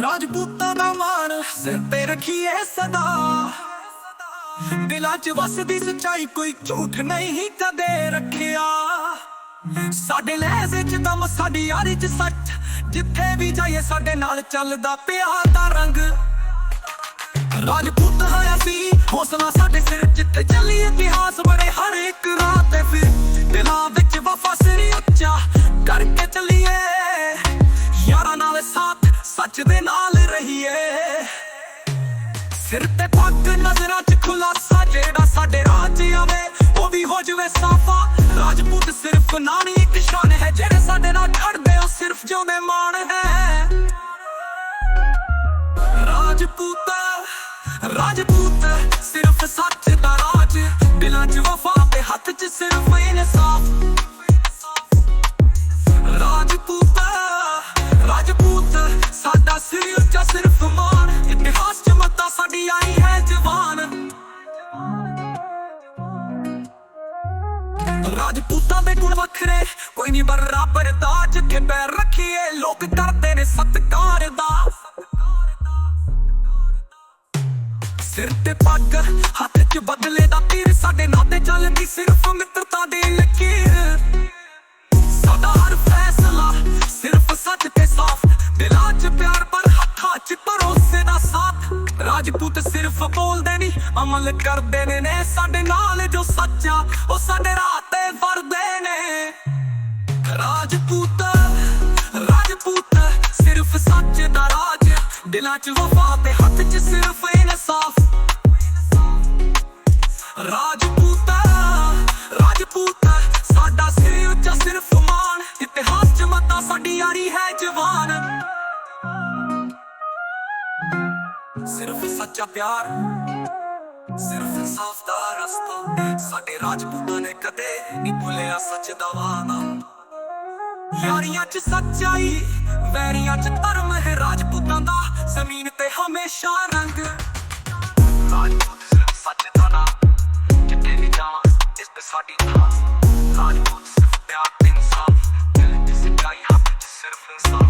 ਰਾਜਪੂਤਾਂ ਦਾ ਮਾਣ ਸਿਰ ਤੇ ਰੱਖੀਏ ਸਦਾ। ਦਿਲਾਂ 'ਚ ਵਸਦੀ ਸੱਚਾਈ, ਕੋਈ ਝੂਠ ਨਹੀਂ ਕਦੇ ਰੱਖਿਆ। ਸਾਡੇ ਲਹਿਜ਼ੇ 'ਚ ਦਮ, ਸਾਡੀ ਯਾਰੀ 'ਚ ਸੱਚ, ਜਿੱਥੇ ਵੀ ਜਾਈਏ ਸਾਡੇ ਨਾਲ ਚੱਲਦਾ ਪਿਆਰ ਦਾ ਰੰਗ। ਰਾਜਪੂਤ ਹੈ ਅਸੀਂ, ਹੌਸਲਾ ਸਾਡੇ ਸਿਰ, ਜਿੱਥੇ ਚੱਲੀ ਇਤਿਹਾਸ ਬਣੇ ਹਰ ਇੱਕ ਰਾਹ ਤੇ। ਫਿਰ ਦਿਲਾਂ ਵਿੱਚ ਵਫਾ ਸਿਰ ਉੱਚਾ ਕਰਕੇ ਚੱਲੀਏ, ਯਾਰਾਂ ਨਾਲ ਸਾਥ, ਸੱਚ ਦੇ ਨਾਲ ਰਹੀਏ। ਸਿਰ ਤੇ ਪੱਗ, ਨਜ਼ਰਾਂ 'ਚ ਖੁਲਾਸਾ, ਜਿਹੜਾ ਸਾਡੇ ਰਾਹ 'ਚ ਆਵੇ ਉਹ ਵੀ ਹੋ ਜਾਵੇ ਸਾਫਾ। ਰਾਜਪੂਤ ਸਿਰਫ ਨਾਂ ਨਹੀਂ ਇੱਕ ਸ਼ਾਨ ਹੈ, ਜਿਹੜੇ ਸਾਡੇ ਨਾਲ ਖੜਦੇ ਉਹ ਸਿਰਫ ਜਿਉਂਦੇ ਮਾਣ ਹੈ। ਰਾਜਪੂਤ ਸਿਰਫ ਸੱਚ ਦਾ ਰਾਜ, ਦਿਲਾਂ 'ਚ ਵਫਾ ਤੇ ਹੱਥ 'ਚ ਸਿਰਫ ਇਨਸਾਫ। ਰਾਜਪੂਤ ਸਾਡਾ ਸਿਰ ਉੱਚਾ ਸਿਰਫ ਮਾਣ, ਇਤਿਹਾਸ 'ਚ ਮੱਤਾ ਸਾਡੀ ਆਈ ਹੈ ਜਵਾਨ। ਰਾਜਪੂਤਾਂ ਦੇ ਗੁਣ ਵੱਖਰੇ, ਕੋਈ ਨਹੀਂ ਬਰਾਬਰ ਦਾ, ਜਿੱਥੇ ਪੈਰ ਰੱਖੀਏ ਲੋਕ ਕਰਦੇ ਨੇ ਸਤਿਕਾਰ ਦਾ। ਸਿਰ ਤੇ ਪੱਗ, ਹੱਥ 'ਚ ਬਦਲੇ ਦਾ ਤੀਰ, ਸਾਡੇ ਨਾਤੇ ਚੱਲਦੀ ਸਿਰਫ ਮਿੱਤਰਤਾ ਦੀ ਲਕੀਰ। ਸਾਡਾ ਹਰ ਫੈਸਲਾ ਸਿਰਫ ਸੱਚ ਤੇ ਸਾਫ਼, ਦਿਲਾਂ 'ਚ ਪਿਆਰ ਪਰ ਹੱਥਾਂ 'ਚ ਭਰੋਸੇ ਦਾ ਸਾਥ। ਰਾਜਪੂਤ ਸਿਰਫ ਬੋਲਦੇ ਨਹੀਂ, ਅਮਲ ਕਰਦੇ ਨੇ। ਸਾਡੇ ਨਾਲ ਜੋ ਸੱਚਾ ਉਹ ਸਾਡੇ ਰਾਹ ਤੇ ਵਰਦੇ ਨੇ। ਰਾਜਪੂਤ ਸਿਰਫ ਸੱਚ ਦਾ ਰਾਜ, ਦਿਲਾਂ 'ਚ ਵਫਾ ਤੇ ਹੱਥ 'ਚ ਸਿਰਫ ਇਨਸਾਫ। ਰਾਜਪੂਤ ਸਾਡਾ ਸਿਰ ਉੱਚਾ ਸਿਰਫ ਮਾਣ, ਇਤਿਹਾਸ 'ਚ ਮੱਤਾ ਸਾਡੀ ਯਾਰੀ ਹੈ ਜਵਾਨ। ਸਿਰਫ ਸੱਚਾ ਪਿਆਰ, ਸਿਰਫ ਇਨਸਾਫ ਦਾ ਰਸਤਾ, ਸਾਡੇ ਰਾਜਪੂਤਾਂ ਨੇ ਕਦੇ ਨਹੀਂ ਭੁੱਲਿਆ ਸੱਚ ਦਾ ਵਾਅਦਾ। ਯਾਰੀਆਂ 'ਚ ਸੱਚਾਈ, ਵੈਰੀਆਂ 'ਚ ਧਰਮ ਹੈ ਰਾਜਪੂਤਾਂ ਦਾ, ਜ਼ਮੀਨ ਤੇ ਹਮੇਸ਼ਾ ਰੰਗ। ਰਾਜਪੂਤ ਸਿਰਫ ਸੱਚ ਦਾ ਨਾਂ, ਜਿੱਥੇ ਵੀ ਜਾਵਾਂ ਇਸ ਤੇ ਸਾਡੀ ਥਾਂ। ਰਾਜਪੂਤ ਸਿਰਫ ਪਿਆਰ ਤੇ ਇਨਸਾਫ, ਦਿਲ 'ਚ ਸੱਚਾਈ, ਹੱਥ 'ਚ ਸਿਰਫ ਇਨਸਾਫ।